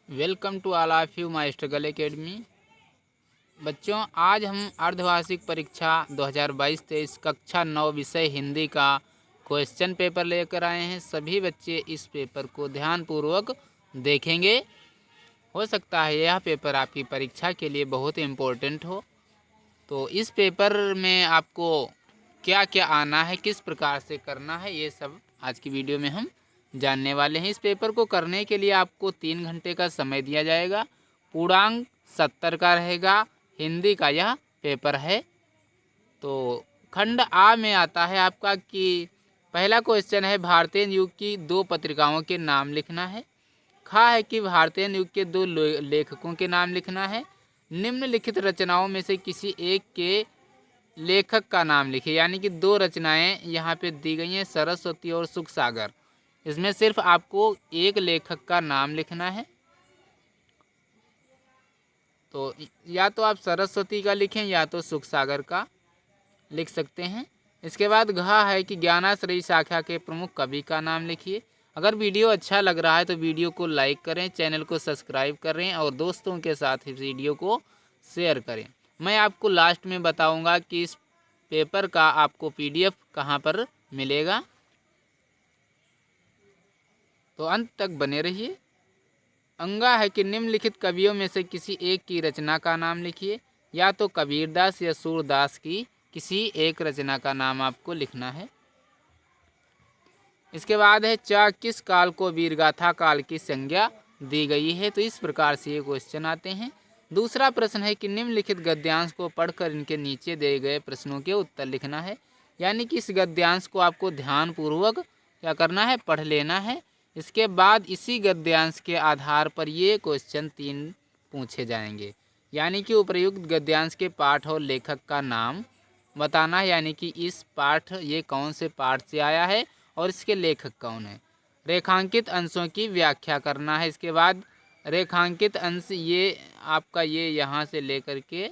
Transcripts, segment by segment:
Welcome to all of you my struggle academy. बच्चों, आज हम अर्धवार्षिक परीक्षा 2022-23 कक्षा 9 विषय हिंदी का क्वेश्चन पेपर लेकर आए हैं। सभी बच्चे इस पेपर को ध्यानपूर्वक देखेंगे। हो सकता है यह पेपर आपकी परीक्षा के लिए बहुत इम्पोर्टेंट हो। तो इस पेपर में आपको क्या क्या आना है, किस प्रकार से करना है, ये सब आज की वीडियो में हम जानने वाले हैं। इस पेपर को करने के लिए आपको 3 घंटे का समय दिया जाएगा। पूर्णांक 70 का रहेगा। हिंदी का यह पेपर है। तो खंड आ में आता है आपका कि पहला क्वेश्चन है भारतीय युग की 2 पत्रिकाओं के नाम लिखना है। खा है कि भारतीय युग के 2 लेखकों के नाम लिखना है। निम्नलिखित रचनाओं में से किसी एक के लेखक का नाम लिखिए। यानी कि 2 रचनाएं यहाँ पे दी गई हैं, सरस्वती और सुख सागर। इसमें सिर्फ आपको एक लेखक का नाम लिखना है। तो या तो आप सरस्वती का लिखें या तो सुख सागर का लिख सकते हैं। इसके बाद घा है कि ज्ञानाश्रयी शाखा के प्रमुख कवि का नाम लिखिए। अगर वीडियो अच्छा लग रहा है तो वीडियो को लाइक करें, चैनल को सब्सक्राइब करें और दोस्तों के साथ इस वीडियो को शेयर करें। मैं आपको लास्ट में बताऊंगा कि इस पेपर का आपको PDF कहाँ पर मिलेगा, तो अंत तक बने रहिए। अंगा है कि निम्नलिखित कवियों में से किसी एक की रचना का नाम लिखिए। या तो कबीरदास या सूरदास की किसी एक रचना का नाम आपको लिखना है। इसके बाद है चा किस काल को वीरगाथा काल की संज्ञा दी गई है। तो इस प्रकार से ये क्वेश्चन आते हैं। दूसरा प्रश्न है कि निम्नलिखित गद्यांश को पढ़कर इनके नीचे दिए गए प्रश्नों के उत्तर लिखना है। यानी कि इस गद्यांश को आपको ध्यानपूर्वक क्या करना है, पढ़ लेना है। इसके बाद इसी गद्यांश के आधार पर ये क्वेश्चन 3 पूछे जाएंगे। यानी कि उपर्युक्त गद्यांश के पाठ और लेखक का नाम बताना है। यानी कि इस पाठ ये कौन से पाठ से आया है और इसके लेखक कौन है। रेखांकित अंशों की व्याख्या करना है। इसके बाद रेखांकित अंश ये आपका ये यहाँ से लेकर के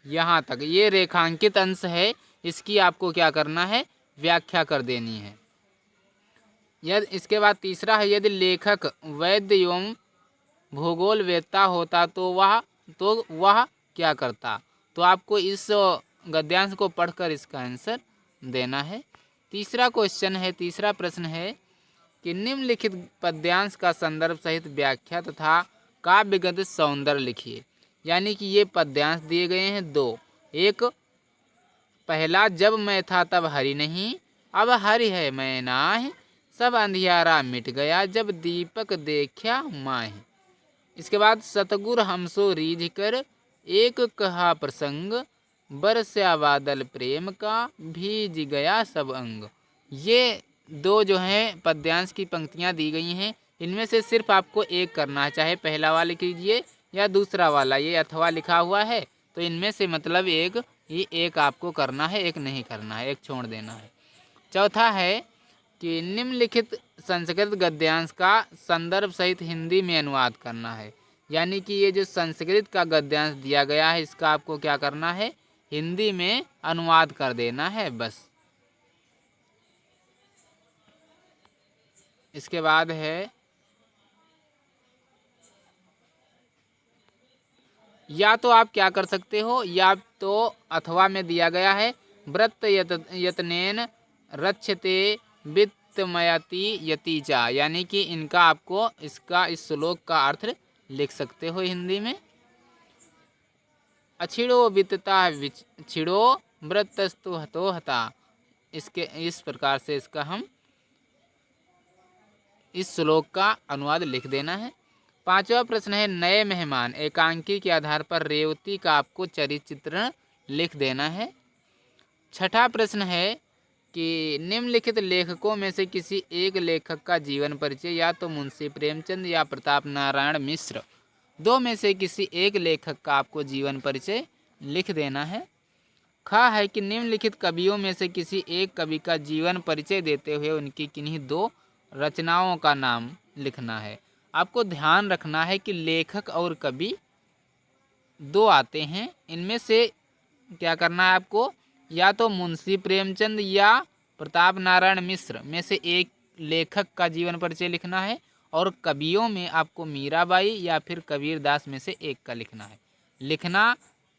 यहाँ तक ये रेखांकित अंश है। इसकी आपको क्या करना है, व्याख्या कर देनी है। यदि इसके बाद तीसरा है यदि लेखक वैद्य एवं भूगोल वेत्ता होता तो वह क्या करता। तो आपको इस गद्यांश को पढ़कर इसका आंसर देना है। तीसरा प्रश्न है कि निम्नलिखित पद्यांश का संदर्भ सहित व्याख्या तथा काव्यगत सौंदर्य लिखिए। यानी कि ये पद्यांश दिए गए हैं 2। एक पहला, जब मैं था तब हरि नहीं, अब हरि है मैं नाहि, सब अंधियारा मिट गया जब दीपक देखा माहि। इसके बाद सतगुर हमसो रीझ कर एक कहा प्रसंग, बरसा बादल प्रेम का भीज गया सब अंग। ये 2 जो हैं पद्यांश की पंक्तियां दी गई हैं। इनमें से सिर्फ आपको एक करना है, चाहे पहला वाला कीजिए या दूसरा वाला। ये अथवा लिखा हुआ है तो इनमें से मतलब एक आपको करना है, एक नहीं करना है, एक छोड़ देना है। चौथा है कि निम्नलिखित संस्कृत गद्यांश का संदर्भ सहित हिंदी में अनुवाद करना है। यानी कि ये जो संस्कृत का गद्यांश दिया गया है इसका आपको क्या करना है, हिंदी में अनुवाद कर देना है बस। इसके बाद है या तो आप क्या कर सकते हो, या तो अथवा में दिया गया है व्रत यतनेन रक्षते वित्तमयति यतिचा। यानी कि इनका आपको इस श्लोक का अर्थ लिख सकते हो हिंदी में। अछिड़ो वित्तता छिड़ो व्रतस्तु हतो हता। इस प्रकार से इसका हम इस श्लोक का अनुवाद लिख देना है। 5वां प्रश्न है नए मेहमान एकांकी के आधार पर रेवती का आपको चरित्र चित्रण लिख देना है। 6ठा प्रश्न है कि निम्नलिखित लेखकों में से किसी एक लेखक का जीवन परिचय, या तो मुंशी प्रेमचंद या प्रताप नारायण मिश्र, 2 में से किसी एक लेखक का आपको जीवन परिचय लिख देना है। खा है कि निम्नलिखित कवियों में से किसी एक कवि का जीवन परिचय देते हुए उनकी किन्हीं 2 रचनाओं का नाम लिखना है। आपको ध्यान रखना है कि लेखक और कवि 2 आते हैं। इनमें से क्या करना है आपको, या तो मुंशी प्रेमचंद या प्रताप नारायण मिश्र में से एक लेखक का जीवन परिचय लिखना है, और कवियों में आपको मीराबाई या फिर कबीरदास में से एक का लिखना है। लिखना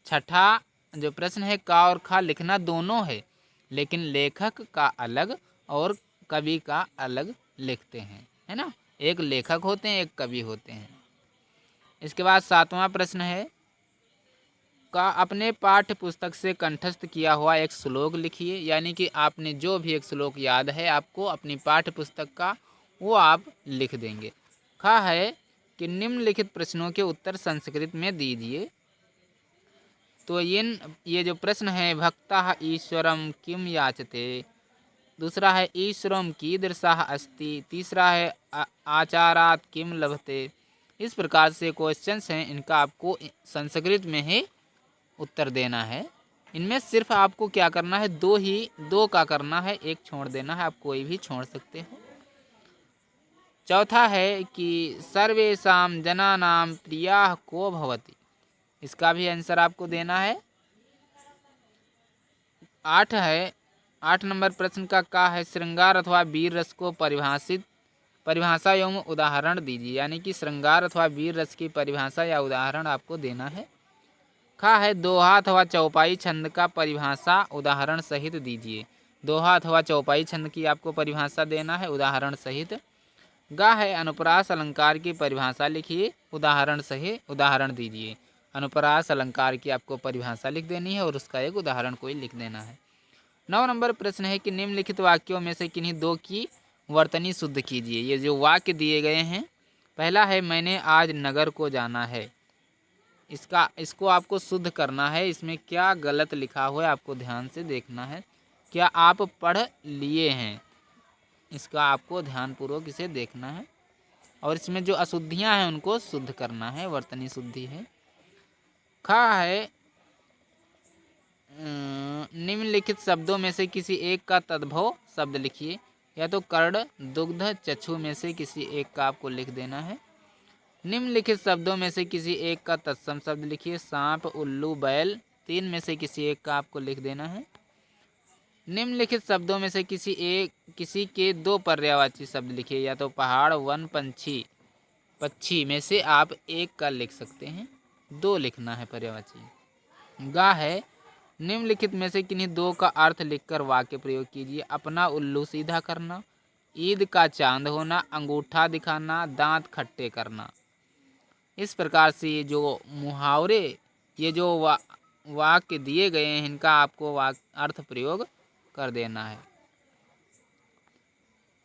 छठा जो प्रश्न है का और खा लिखना दोनों है, लेकिन लेखक का अलग और कवि का अलग लिखते हैं, है ना। एक लेखक होते हैं, एक कवि होते हैं। इसके बाद 7वां प्रश्न है का अपने पाठ्य पुस्तक से कंठस्थ किया हुआ एक श्लोक लिखिए, यानी कि आपने जो भी एक श्लोक याद है आपको अपनी पाठ्य पुस्तक का, वो आप लिख देंगे। खा है कि निम्नलिखित प्रश्नों के उत्तर संस्कृत में दीजिए। तो ये जो प्रश्न है, भक्ता ईश्वरम किम याचते, दूसरा है ईश्वरम कीदृशः अस्ति, तीसरा है आचारात किम लभते। इस प्रकार से क्वेश्चंस हैं, इनका आपको संस्कृत में ही उत्तर देना है। इनमें सिर्फ आपको क्या करना है, दो का करना है, एक छोड़ देना है, आप कोई भी छोड़ सकते हो। चौथा है कि सर्वेषां जनानां प्रियः को भवति, इसका भी आंसर आपको देना है। 8 नंबर प्रश्न का है श्रृंगार अथवा वीर रस को परिभाषा एवं उदाहरण दीजिए, यानी कि श्रृंगार अथवा वीर रस की परिभाषा या उदाहरण आपको देना है। खा है दोहा अथवा चौपाई छंद का परिभाषा उदाहरण सहित दीजिए। दोहा अथवा चौपाई छंद की आपको परिभाषा देना है उदाहरण सहित। गा है अनुप्रास अलंकार की परिभाषा लिखिए, उदाहरण सहित उदाहरण दीजिए। अनुप्रास अलंकार की आपको परिभाषा लिख देनी है और उसका एक उदाहरण कोई लिख देना है। 9 नंबर प्रश्न है कि निम्नलिखित वाक्यों में से किन्हीं दो की वर्तनी शुद्ध कीजिए। ये जो वाक्य दिए गए हैं, पहला है मैंने आज नगर को जाना है, इसको आपको शुद्ध करना है। इसमें क्या गलत लिखा हुआ है आपको ध्यान से देखना है। क्या आप पढ़ लिए हैं, इसका आपको ध्यानपूर्वक इसे देखना है, और इसमें जो अशुद्धियां हैं उनको शुद्ध करना है, वर्तनी शुद्धि है। खा है निम्नलिखित शब्दों में से किसी एक का तद्भव शब्द लिखिए, या तो कर्ण दुग्ध चक्षु में से किसी एक का आपको लिख देना है। निम्नलिखित शब्दों में से किसी एक का तत्सम शब्द लिखिए, सांप उल्लू बैल, 3 में से किसी एक का आपको लिख देना है। निम्नलिखित शब्दों में से किसी के 2 पर्यायवाची शब्द लिखिए, या तो पहाड़ वन पक्षी में से आप एक का लिख सकते हैं, 2 लिखना है पर्यायवाची। गा है निम्नलिखित में से किन्हीं 2 का अर्थ लिखकर वाक्य प्रयोग कीजिए। अपना उल्लू सीधा करना, ईद का चांद होना, अंगूठा दिखाना, दांत खट्टे करना। इस प्रकार से ये जो मुहावरे, ये जो वाक्य दिए गए हैं, इनका आपको अर्थ प्रयोग कर देना है।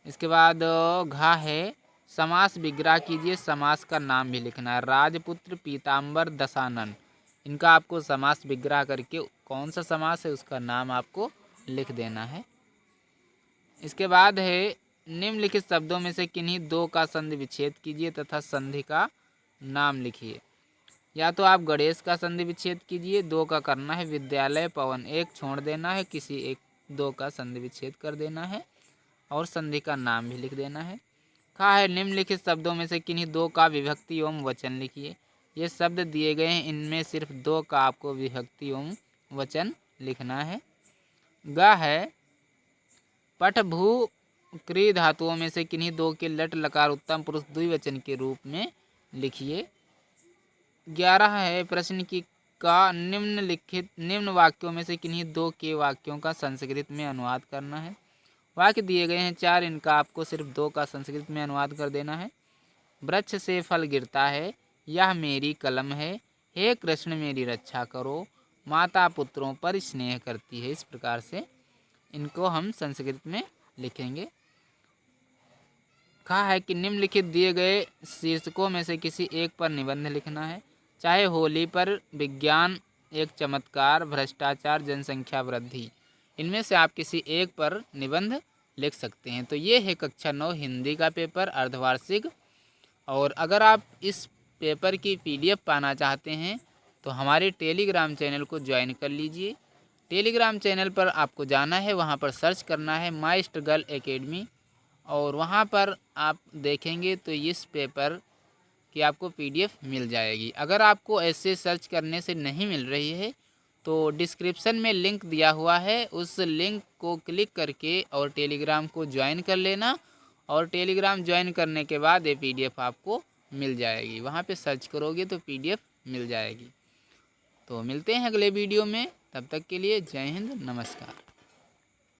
इसके बाद घा है समास विग्रह कीजिए, समास का नाम भी लिखना है। राजपुत्र पीताम्बर दशानन, इनका आपको समास विग्रह करके कौन सा समास है उसका नाम आपको लिख देना है। इसके बाद है निम्नलिखित शब्दों में से किन्हीं 2 का संधि विच्छेद कीजिए तथा संधि का नाम लिखिए। या तो आप गणेश का संधि विच्छेद कीजिए, 2 का करना है। विद्यालय पवन, 1 छोड़ देना है, किसी 2 का संधि विच्छेद कर देना है और संधि का नाम भी लिख देना है। कहा है निम्नलिखित शब्दों में से किन्हीं 2 का विभक्ति एवं वचन लिखिए। ये शब्द दिए गए हैं, इनमें सिर्फ 2 का आपको विभक्ति एवं वचन लिखना है। गा है पठ भू क्री धातुओं में से किन्हीं 2 के लट लकार उत्तम पुरुष द्विवचन के रूप में लिखिए। 11 है प्रश्न की का निम्न वाक्यों में से किन्हीं 2 के वाक्यों का संस्कृत में अनुवाद करना है। वाक्य दिए गए हैं 4, इनका आपको सिर्फ 2 का संस्कृत में अनुवाद कर देना है। वृक्ष से फल गिरता है, यह मेरी कलम है, हे कृष्ण मेरी रक्षा करो, माता पुत्रों पर स्नेह करती है। इस प्रकार से इनको हम संस्कृत में लिखेंगे। कहा है कि निम्नलिखित दिए गए शीर्षकों में से किसी एक पर निबंध लिखना है, चाहे होली पर, विज्ञान, एक चमत्कार, भ्रष्टाचार, जनसंख्या वृद्धि। इनमें से आप किसी एक पर निबंध लिख सकते हैं। तो ये है कक्षा 9 हिंदी का पेपर अर्धवार्षिक। और अगर आप इस पेपर की PDF पाना चाहते हैं तो हमारे टेलीग्राम चैनल को ज्वाइन कर लीजिए। टेलीग्राम चैनल पर आपको जाना है, वहाँ पर सर्च करना है माय स्ट्रगल एकेडमी, और वहाँ पर आप देखेंगे तो इस पेपर की आपको PDF मिल जाएगी। अगर आपको ऐसे सर्च करने से नहीं मिल रही है तो डिस्क्रिप्शन में लिंक दिया हुआ है, उस लिंक को क्लिक करके और टेलीग्राम को ज्वाइन कर लेना। और टेलीग्राम ज्वाइन करने के बाद ये PDF आपको मिल जाएगी, वहाँ पे सर्च करोगे तो PDF मिल जाएगी। तो मिलते हैं अगले वीडियो में, तब तक के लिए जय हिंद, नमस्कार।